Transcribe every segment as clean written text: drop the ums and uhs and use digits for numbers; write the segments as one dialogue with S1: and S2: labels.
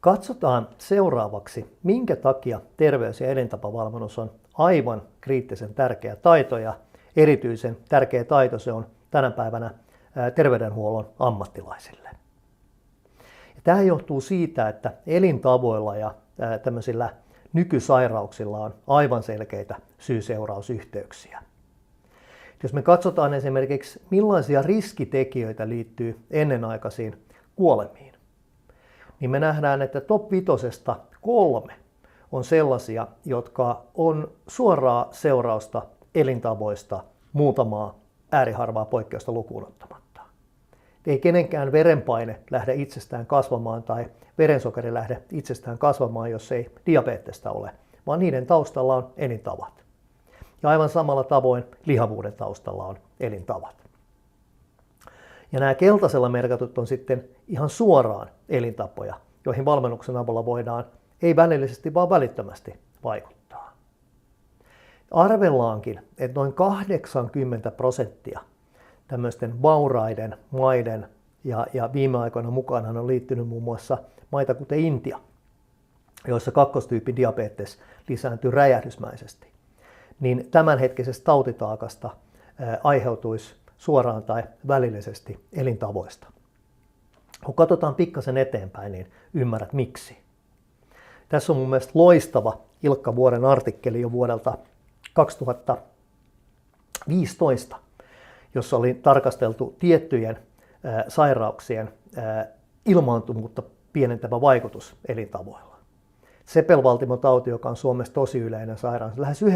S1: Katsotaan seuraavaksi, minkä takia terveys- ja elintapavalmennus on aivan kriittisen tärkeä taito ja erityisen tärkeä taito se on tänä päivänä terveydenhuollon ammattilaisille. Ja tämä johtuu siitä, että elintavoilla ja tämmöisillä nykysairauksilla on aivan selkeitä syy-seurausyhteyksiä. Jos me katsotaan esimerkiksi millaisia riskitekijöitä liittyy ennenaikaisiin kuolemiin, niin me nähdään, että top 5 3 on sellaisia, jotka on suoraa seurausta elintavoista muutamaa ääriharvaa poikkeusta lukuun ottamatta. Ei kenenkään verenpaine lähde itsestään kasvamaan tai verensokeri lähde itsestään kasvamaan, jos ei diabetesta ole, vaan niiden taustalla on elintavat. Ja aivan samalla tavoin lihavuuden taustalla on elintavat. Ja nämä keltaisella merkatut on sitten ihan suoraan elintapoja, joihin valmennuksen avulla voidaan ei välillisesti, vaan välittömästi vaikuttaa. Arvellaankin, että noin 80% tämmöisten vauraiden maiden ja viime aikoina mukaan on liittynyt muun muassa maita kuten Intia, joissa kakkostyypin diabetes lisääntyy räjähdysmäisesti, niin tämänhetkisestä tautitaakasta aiheutuisi suoraan tai välillisesti elintavoista. Kun katsotaan pikkasen eteenpäin, niin ymmärrät miksi. Tässä on mun mielestä loistava Ilkka Vuoren artikkeli jo vuodelta 2015, jossa oli tarkasteltu tiettyjen sairauksien ilmaantuvuutta pienentävä vaikutus elintavoilla. Sepelvaltimotauti, joka on Suomessa tosi yleinen sairaus, lähes 90%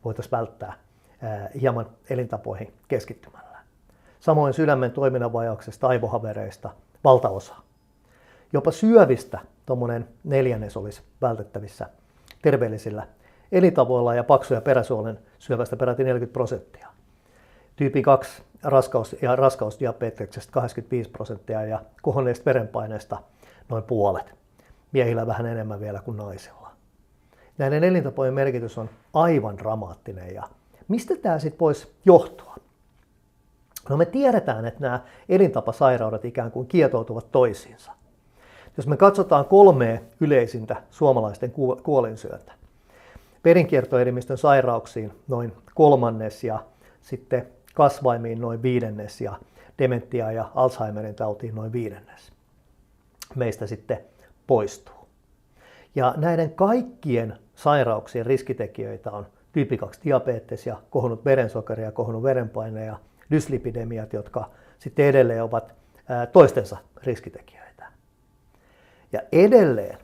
S1: voitaisiin välttää hieman elintapoihin keskittymällä. Samoin sydämen toiminnanvajauksesta, aivohavereista valtaosa. Jopa syövistä tuommoinen 1/4 olisi vältettävissä terveellisillä elintavoilla ja paksu- ja peräsuolen syövästä peräti 40%. Tyyppi 2 raskausdiabeteksesta 85% ja kohonneesta verenpaineesta noin puolet. Miehillä vähän enemmän vielä kuin naisilla. Näiden elintapojen merkitys on aivan dramaattinen. Ja mistä tämä sitten voisi johtua? No me tiedetään, että nämä elintapasairaudet ikään kuin kietoutuvat toisiinsa. Jos me katsotaan 3 yleisintä suomalaisten kuolinsyötä, verinkiertoelimistön sairauksiin noin 1/3 ja sitten kasvaimiin noin 1/5 ja dementia ja Alzheimerin tautiin noin 1/5 meistä sitten poistuu. Ja näiden kaikkien sairauksien riskitekijöitä on tyyppi 2 diabetes ja kohonnut verensokeri ja kohonnut verenpaine ja dyslipidemiat, jotka sitten edelleen ovat toistensa riskitekijöitä. Ja edelleen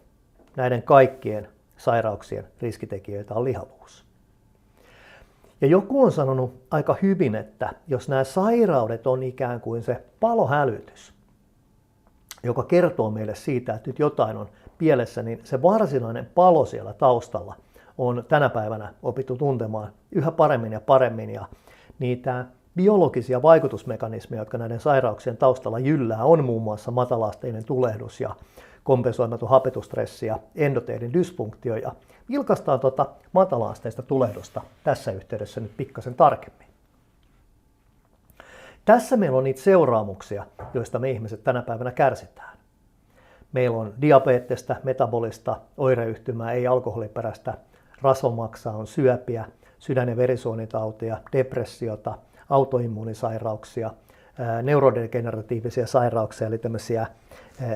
S1: näiden kaikkien sairauksien riskitekijöitä on lihavuus. Ja joku on sanonut aika hyvin, että jos nämä sairaudet on ikään kuin se palohälytys, joka kertoo meille siitä, että nyt jotain on pielessä, niin se varsinainen palo siellä taustalla on tänä päivänä opittu tuntemaan yhä paremmin ja paremmin. Ja niitä biologisia vaikutusmekanismeja, jotka näiden sairauksien taustalla jyllää, on muun muassa matalaasteinen tulehdus ja kompensoimaton hapetustressi ja endoteelin dysfunktio. Ja vilkaistaan matalaasteista tulehdusta tässä yhteydessä nyt pikkasen tarkemmin. Tässä meillä on niitä seuraamuksia, joista me ihmiset tänä päivänä kärsitään. Meillä on diabetesta, metabolista, oireyhtymää, ei-alkoholiperäistä rasvamaksaa, on syöpiä, sydän- ja verisuonitautia, depressiota, autoimmuunisairauksia, neurodegeneratiivisia sairauksia, eli tämmöisiä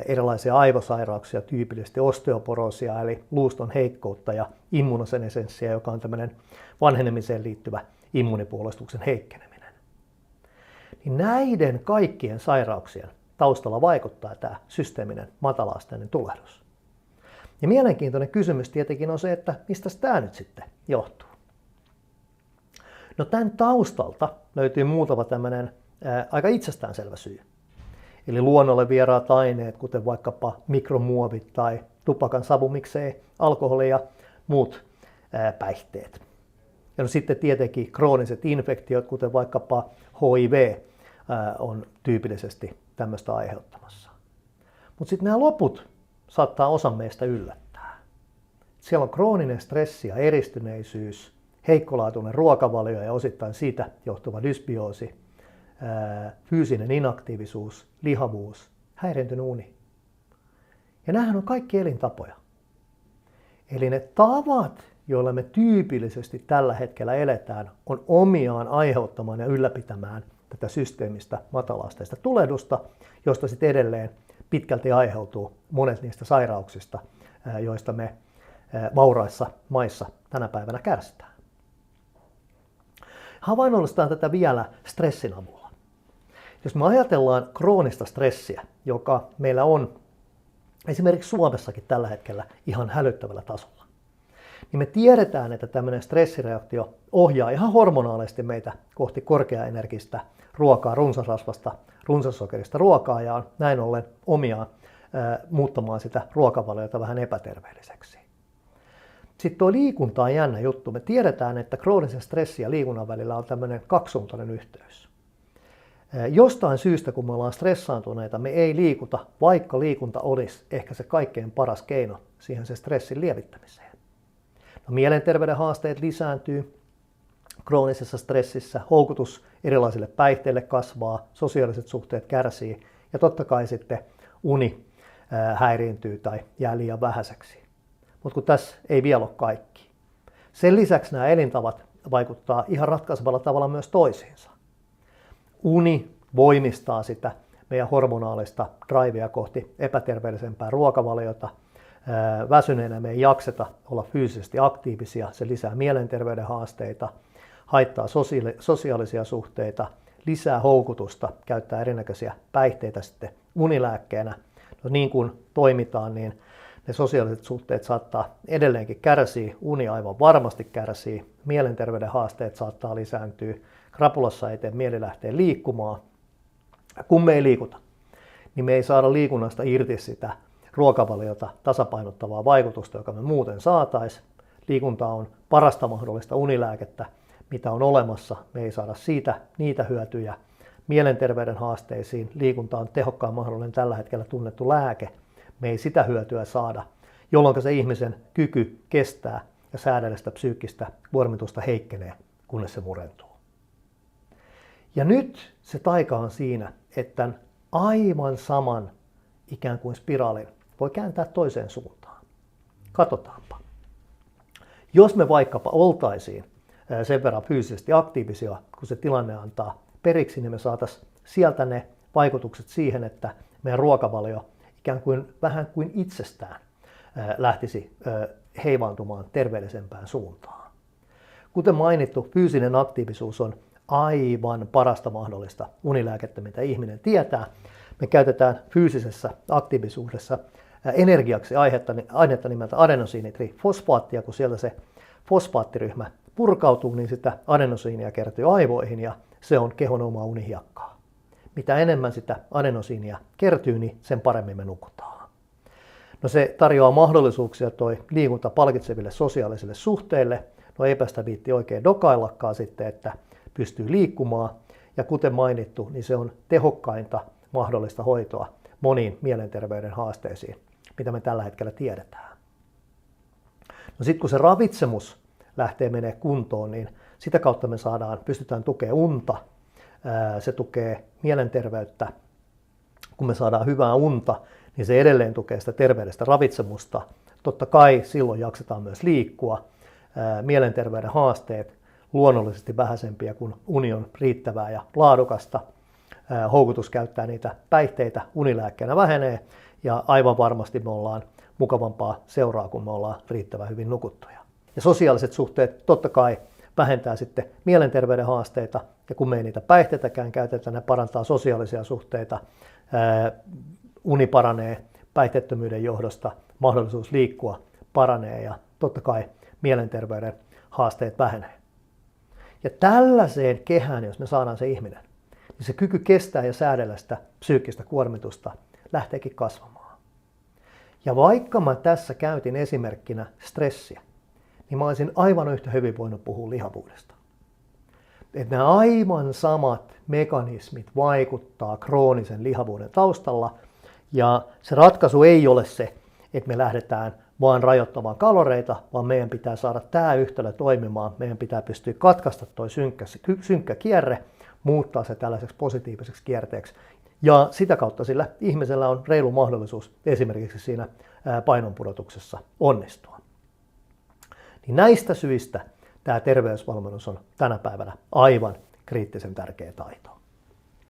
S1: erilaisia aivosairauksia, tyypillisesti osteoporoosia, eli luuston heikkoutta, ja immunosenesenssia, joka on tämmöinen vanhenemiseen liittyvä immuunipuolustuksen heikkeneminen. Niin näiden kaikkien sairauksien taustalla vaikuttaa tämä systeeminen matalaasteinen tulehdus. Ja mielenkiintoinen kysymys tietenkin on se, että mistä tämä nyt sitten johtuu. No tämän taustalta löytyy muutama tämmöinen aika itsestäänselvä syy. Eli luonnolle vieraat aineet, kuten vaikkapa mikromuovit tai tupakan savu, miksei alkoholi ja muut päihteet. Ja no sitten tietenkin krooniset infektiot, kuten vaikkapa HIV, on tyypillisesti tämmöistä aiheuttamassa. Mutta sitten nämä loput saattaa osan meistä yllättää. Siellä on krooninen stressi ja eristyneisyys, heikkolaatuinen ruokavalio ja osittain siitä johtuva dysbioosi, fyysinen inaktiivisuus, lihavuus, häiriintynyt uni. Ja nämähän on kaikki elintapoja. Eli ne tavat, joilla me tyypillisesti tällä hetkellä eletään, on omiaan aiheuttamaan ja ylläpitämään tätä systeemistä matala-asteista tulehdusta, josta sitten edelleen pitkälti aiheutuu monet niistä sairauksista, joista me vauraissa maissa tänä päivänä kärsitään. Havainnollistaan tätä vielä stressin avulla. Jos me ajatellaan kroonista stressiä, joka meillä on esimerkiksi Suomessakin tällä hetkellä ihan hälyttävällä tasolla, niin me tiedetään, että tämmöinen stressireaktio ohjaa ihan hormonaalisesti meitä kohti korkeaenergistä ruokaa, runsasrasvasta, runsassokerista ruokaa ja on näin ollen omiaan muuttamaan sitä ruokavaliota vähän epäterveelliseksi. Sitten tuo liikunta on jännä juttu. Me tiedetään, että kroonisen stressin ja liikunnan välillä on tämmöinen kaksisuuntainen yhteys. Jostain syystä, kun me ollaan stressaantuneita, me ei liikuta, vaikka liikunta olisi ehkä se kaikkein paras keino siihen se stressin lievittämiseen. No, mielenterveyden haasteet lisääntyy kroonisessa stressissä, houkutus erilaisille päihteille kasvaa, sosiaaliset suhteet kärsii ja totta kai sitten uni häiriintyy tai jää liian vähäiseksi. Mutta kun tässä ei vielä ole kaikki. Sen lisäksi nämä elintavat vaikuttaa ihan ratkaisevalla tavalla myös toisiinsa. Uni voimistaa sitä meidän hormonaalista drivea kohti epäterveellisempää ruokavaliota. Väsyneenä me ei jakseta olla fyysisesti aktiivisia, se lisää mielenterveyden haasteita, haittaa sosiaalisia suhteita, lisää houkutusta, käyttää erinäköisiä päihteitä sitten unilääkkeenä. No, niin kuin toimitaan, niin ne sosiaaliset suhteet saattaa edelleenkin kärsiä, uni aivan varmasti kärsii, mielenterveyden haasteet saattaa lisääntyä, krapulassa ei tee mieli lähteä liikkumaan. Kun me ei liikuta, niin me ei saada liikunnasta irti sitä ruokavaliota tasapainottavaa vaikutusta, joka me muuten saataisiin. Liikunta on parasta mahdollista unilääkettä, mitä on olemassa. Me ei saada siitä niitä hyötyjä. Mielenterveyden haasteisiin liikunta on tehokkaan mahdollinen tällä hetkellä tunnettu lääke. Me ei sitä hyötyä saada, jolloin se ihmisen kyky kestää ja säädellä sitä psyykkistä kuormitusta heikkenee, kunnes se murentuu. Ja nyt se taika on siinä, että aivan saman ikään kuin spiraalin voi kääntää toiseen suuntaan. Katsotaanpa. Jos me vaikkapa oltaisiin sen verran fyysisesti aktiivisia, kun se tilanne antaa periksi, niin me saataisiin sieltä ne vaikutukset siihen, että meidän ruokavalio ikään kuin vähän kuin itsestään lähtisi heivaantumaan terveellisempään suuntaan. Kuten mainittu, fyysinen aktiivisuus on aivan parasta mahdollista unilääkettä, mitä ihminen tietää. Me käytetään fyysisessä aktiivisuudessa energiaksi ainetta nimeltä adenosiinitrifosfaattia, kun sieltä se fosfaattiryhmä purkautuu, niin sitä adenosiinia kertyy aivoihin ja se on kehon omaa unihiakkaa. Mitä enemmän sitä adenosiinia kertyy, niin sen paremmin me nukutaan. No, se tarjoaa mahdollisuuksia toi liikunta palkitseville sosiaalisille suhteille. No, eipä sitä viitti oikein dokaillakaan sitten, että pystyy liikkumaan. Ja kuten mainittu, niin se on tehokkainta mahdollista hoitoa moniin mielenterveyden haasteisiin, mitä me tällä hetkellä tiedetään. No, sitten kun se ravitsemus lähtee menee kuntoon, niin sitä kautta me pystytään tukemaan unta. Se tukee mielenterveyttä. Kun me saadaan hyvää unta, niin se edelleen tukee sitä terveellistä ravitsemusta. Totta kai silloin jaksetaan myös liikkua. Mielenterveyden haasteet luonnollisesti vähäisempiä, kun uni on riittävää ja laadukasta. Houkutus käyttää niitä päihteitä unilääkkeenä vähenee ja aivan varmasti me ollaan mukavampaa seuraa, kun me ollaan riittävän hyvin nukuttuja. Ja sosiaaliset suhteet totta kai vähentää sitten mielenterveyden haasteita ja kun me ei niitä päihteitäkään käytetä, ne parantaa sosiaalisia suhteita, uni paranee päihteettömyyden johdosta, mahdollisuus liikkua paranee ja totta kai mielenterveyden haasteet vähenee. Ja tällaiseen kehään, jos me saadaan se ihminen, niin se kyky kestää ja säädellä sitä psyykkistä kuormitusta lähteekin kasvamaan. Ja vaikka mä tässä käytin esimerkkinä stressiä, niin mä olisin aivan yhtä hyvin voinut puhua lihavuudesta. Että nämä aivan samat mekanismit vaikuttaa kroonisen lihavuuden taustalla ja se ratkaisu ei ole se, että me lähdetään vaan rajoittamaan kaloreita, vaan meidän pitää saada tämä yhtälö toimimaan. Meidän pitää pystyä katkaista tuo synkkä kierre, muuttaa se tällaiseksi positiiviseksi kierteeksi, Ja sitä kautta sillä ihmisellä on reilu mahdollisuus esimerkiksi siinä painonpudotuksessa onnistua. Niin näistä syistä tämä terveysvalmennus on tänä päivänä aivan kriittisen tärkeä taito.